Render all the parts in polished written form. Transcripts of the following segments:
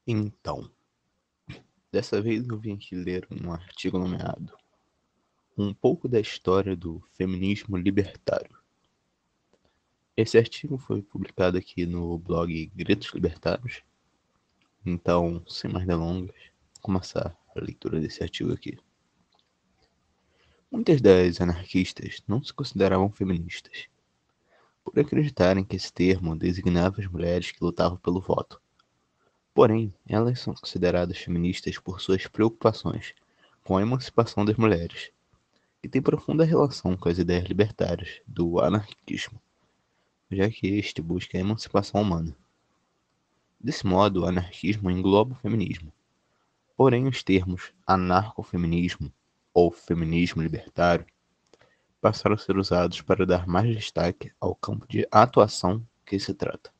Então, dessa vez eu vim aqui ler um artigo nomeado Um pouco da história do feminismo libertário. Esse artigo foi publicado aqui no blog Gritos Libertários. Então, sem mais delongas, vou começar a leitura desse artigo aqui. Muitas das anarquistas não se consideravam feministas, por acreditarem que esse termo designava as mulheres que lutavam pelo voto. Porém, elas são consideradas feministas por suas preocupações com a emancipação das mulheres, e tem profunda relação com as ideias libertárias do anarquismo, já que este busca a emancipação humana. Desse modo, o anarquismo engloba o feminismo. Porém, os termos anarcofeminismo ou feminismo libertário passaram a ser usados para dar mais destaque ao campo de atuação que se trata.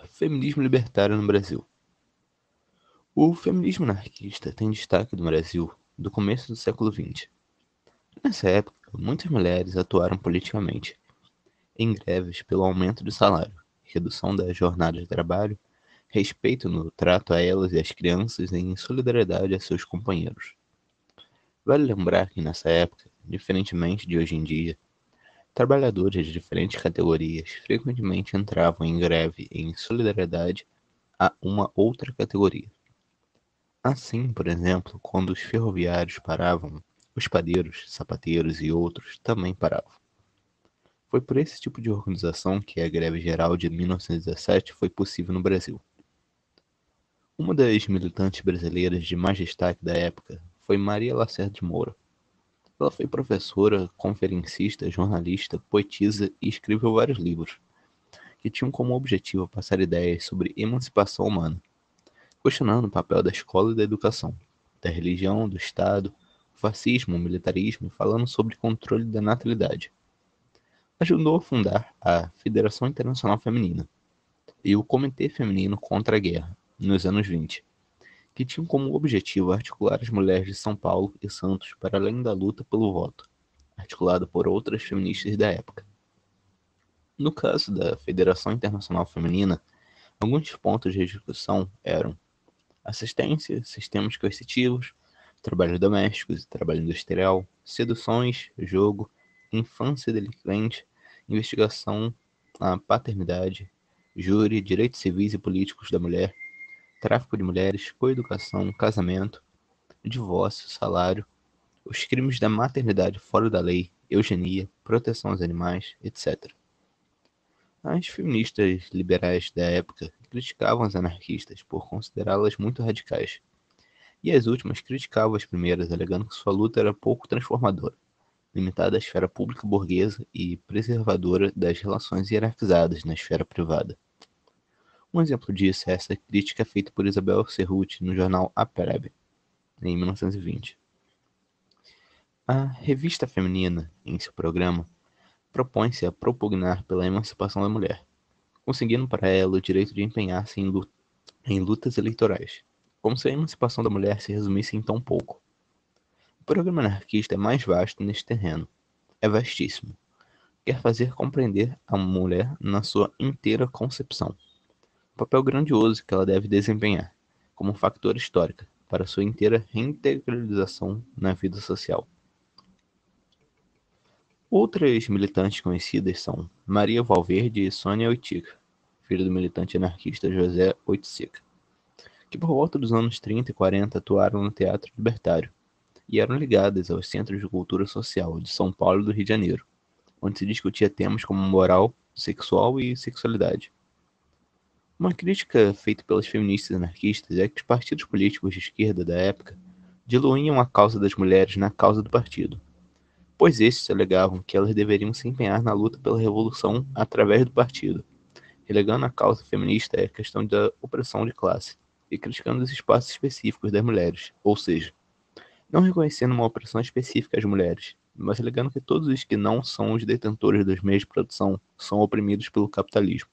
Feminismo libertário no Brasil. O feminismo anarquista tem destaque no Brasil do começo do século XX. Nessa época, muitas mulheres atuaram politicamente, em greves pelo aumento do salário, redução da jornada de trabalho, respeito no trato a elas e às crianças e em solidariedade a seus companheiros. Vale lembrar que nessa época, diferentemente de hoje em dia, trabalhadores de diferentes categorias frequentemente entravam em greve em solidariedade a uma outra categoria. Assim, por exemplo, quando os ferroviários paravam, os padeiros, sapateiros e outros também paravam. Foi por esse tipo de organização que a Greve Geral de 1917 foi possível no Brasil. Uma das militantes brasileiras de mais destaque da época foi Maria Lacerda de Moura. Ela foi professora, conferencista, jornalista, poetisa e escreveu vários livros, que tinham como objetivo passar ideias sobre emancipação humana, questionando o papel da escola e da educação, da religião, do Estado, o fascismo, o militarismo e falando sobre controle da natalidade. Ajudou a fundar a Federação Internacional Feminina e o Comitê Feminino contra a Guerra, nos anos 20, que tinham como objetivo articular as mulheres de São Paulo e Santos para além da luta pelo voto, articulada por outras feministas da época. No caso da Federação Internacional Feminina, alguns pontos de discussão eram assistência, sistemas coercitivos, trabalhos domésticos e trabalho industrial, seduções, jogo, infância delinquente, investigação à paternidade, júri, direitos civis e políticos da mulher, tráfico de mulheres, coeducação, casamento, divórcio, salário, os crimes da maternidade fora da lei, eugenia, proteção aos animais, etc. As feministas liberais da época criticavam as anarquistas por considerá-las muito radicais, e as últimas criticavam as primeiras, alegando que sua luta era pouco transformadora, limitada à esfera pública burguesa e preservadora das relações hierarquizadas na esfera privada. Um exemplo disso é essa crítica feita por Isabel Cerruti no jornal A Plebe, em 1920. A Revista Feminina, em seu programa, propõe-se a propugnar pela emancipação da mulher, conseguindo para ela o direito de empenhar-se em lutas eleitorais, como se a emancipação da mulher se resumisse em tão pouco. O programa anarquista é mais vasto neste terreno, é vastíssimo. Quer fazer compreender a mulher na sua inteira concepção, o papel grandioso que ela deve desempenhar, como um factor histórico, para sua inteira reintegralização na vida social. Outras militantes conhecidas são Maria Valverde e Sônia Oiticica, filha do militante anarquista José Oiticica, que por volta dos anos 30 e 40 atuaram no teatro libertário e eram ligadas aos centros de cultura social de São Paulo e do Rio de Janeiro, onde se discutia temas como moral, sexual e sexualidade. Uma crítica feita pelas feministas anarquistas é que os partidos políticos de esquerda da época diluíam a causa das mulheres na causa do partido, pois estes alegavam que elas deveriam se empenhar na luta pela revolução através do partido, relegando a causa feminista à questão da opressão de classe e criticando os espaços específicos das mulheres, ou seja, não reconhecendo uma opressão específica às mulheres, mas alegando que todos os que não são os detentores dos meios de produção são oprimidos pelo capitalismo,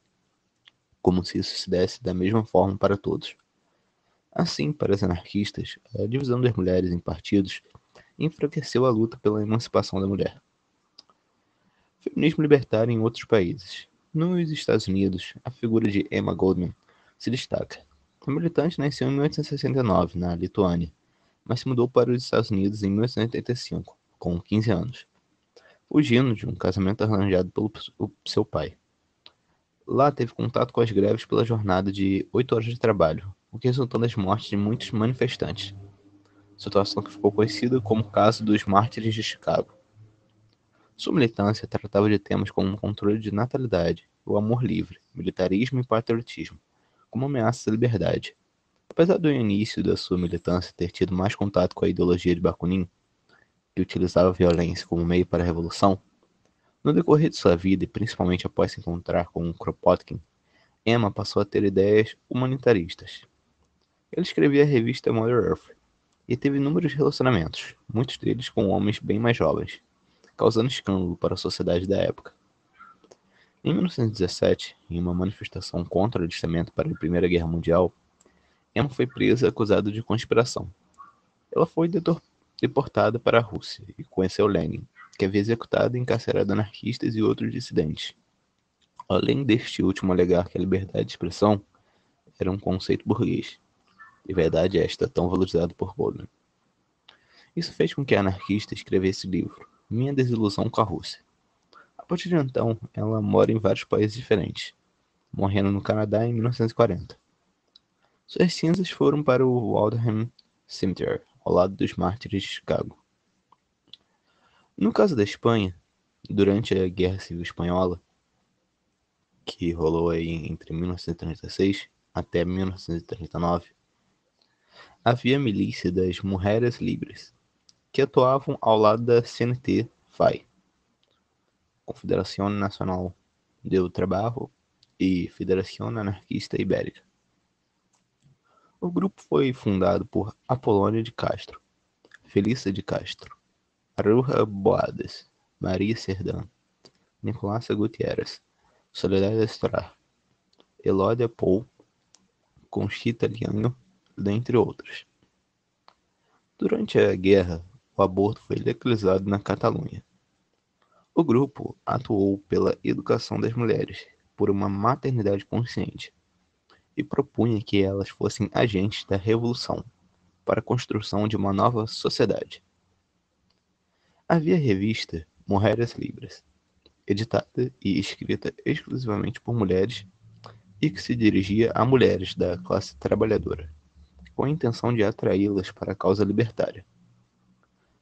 como se isso se desse da mesma forma para todos. Assim, para os anarquistas, a divisão das mulheres em partidos enfraqueceu a luta pela emancipação da mulher. Feminismo libertário em outros países. Nos Estados Unidos, a figura de Emma Goldman se destaca. O militante nasceu em 1869, na Lituânia, mas se mudou para os Estados Unidos em 1885, com 15 anos, fugindo de um casamento arranjado pelo seu pai. Lá teve contato com as greves pela jornada de 8 horas de trabalho, o que resultou nas mortes de muitos manifestantes, situação que ficou conhecida como o caso dos Mártires de Chicago. Sua militância tratava de temas como o controle de natalidade, o amor livre, militarismo e patriotismo, como ameaças à liberdade. Apesar do início da sua militância ter tido mais contato com a ideologia de Bakunin, que utilizava a violência como meio para a revolução, no decorrer de sua vida e principalmente após se encontrar com Kropotkin, Emma passou a ter ideias humanitaristas. Ele escrevia a revista Mother Earth e teve inúmeros relacionamentos, muitos deles com homens bem mais jovens, causando escândalo para a sociedade da época. Em 1917, em uma manifestação contra o alistamento para a Primeira Guerra Mundial, Emma foi presa acusada de conspiração. Ela foi deportada para a Rússia e conheceu Lenin, que havia executado e encarcerado anarquistas e outros dissidentes. Além deste último alegar que a liberdade de expressão era um conceito burguês, liberdade esta tão valorizada por Goldman. Isso fez com que a anarquista escrevesse o livro Minha Desilusão com a Rússia. A partir de então, ela mora em vários países diferentes, morrendo no Canadá em 1940. Suas cinzas foram para o Waldheim Cemetery, ao lado dos mártires de Chicago. No caso da Espanha, durante a Guerra Civil Espanhola, que rolou aí entre 1936 até 1939, havia a milícia das Mujeres Libres, que atuavam ao lado da CNT-FAI, Confederación Nacional del Trabajo e Federación Anarquista Ibérica. O grupo foi fundado por Apolónia de Castro, Felícia de Castro, Aruja Boadas, Maria Serdã, Nicolás Gutierrez, Soledad Estrada, Elódia Pou, Conchita Lianho, dentre outros. Durante a guerra, o aborto foi legalizado na Catalunha. O grupo atuou pela educação das mulheres, por uma maternidade consciente, e propunha que elas fossem agentes da revolução para a construção de uma nova sociedade. Havia a revista Mujeres Libres, editada e escrita exclusivamente por mulheres e que se dirigia a mulheres da classe trabalhadora, com a intenção de atraí-las para a causa libertária.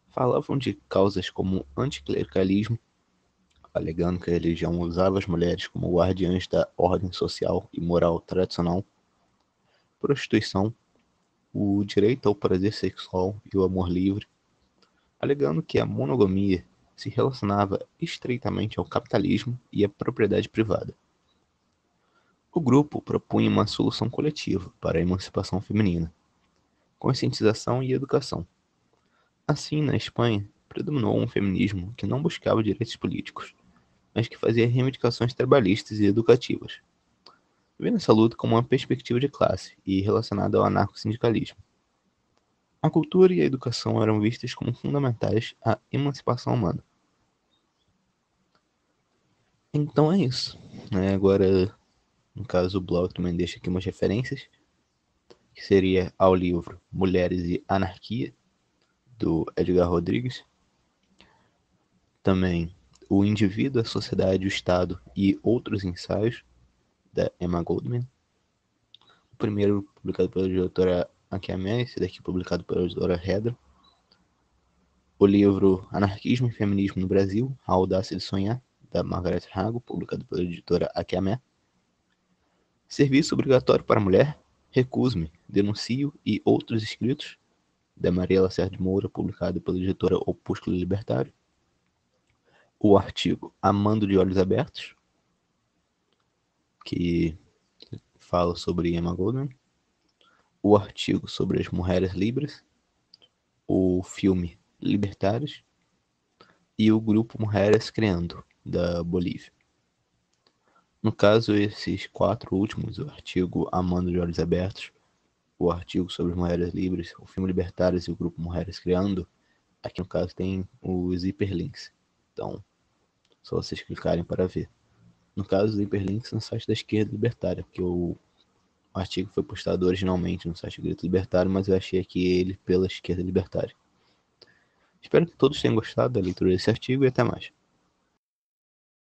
Falavam de causas como anticlericalismo, alegando que a religião usava as mulheres como guardiãs da ordem social e moral tradicional, prostituição, o direito ao prazer sexual e o amor livre, alegando que a monogamia se relacionava estreitamente ao capitalismo e à propriedade privada. O grupo propunha uma solução coletiva para a emancipação feminina, conscientização e educação. Assim, na Espanha, predominou um feminismo que não buscava direitos políticos, mas que fazia reivindicações trabalhistas e educativas, vendo essa luta como uma perspectiva de classe e relacionada ao anarcossindicalismo. A cultura e a educação eram vistas como fundamentais à emancipação humana. Então é isso. Agora, no caso, o blog também deixa aqui umas referências, que seria ao livro Mulheres e Anarquia, do Edgar Rodrigues. Também O Indivíduo, a Sociedade, o Estado e Outros Ensaios, da Emma Goldman. O primeiro publicado pela editora Aquiamé, esse daqui publicado pela editora Hedra. O livro Anarquismo e Feminismo no Brasil, A Audácia de Sonhar, da Margaret Hago, publicado pela editora Aquiamé. Serviço Obrigatório para a Mulher, Recuso-me, Denuncio e Outros Escritos, da Maria Lacerda de Moura, publicado pela editora Opúsculo Libertário. O artigo Amando de Olhos Abertos, que fala sobre Emma Goldman. O artigo sobre as Mujeres Libres. O filme Libertários. E o grupo Mujeres Criando, da Bolívia. No caso, esses 4 últimos, o artigo Amando de Olhos Abertos, o artigo sobre as Mulheres Livres, o filme Libertários e o grupo Mulheres Criando, aqui no caso tem os hiperlinks. Então, só vocês clicarem para ver. No caso, os hiperlinks no site da Esquerda Libertária, porque O artigo foi postado originalmente no site Grito Libertário, mas eu achei aqui ele pela Esquerda Libertária. Espero que todos tenham gostado da leitura desse artigo e até mais.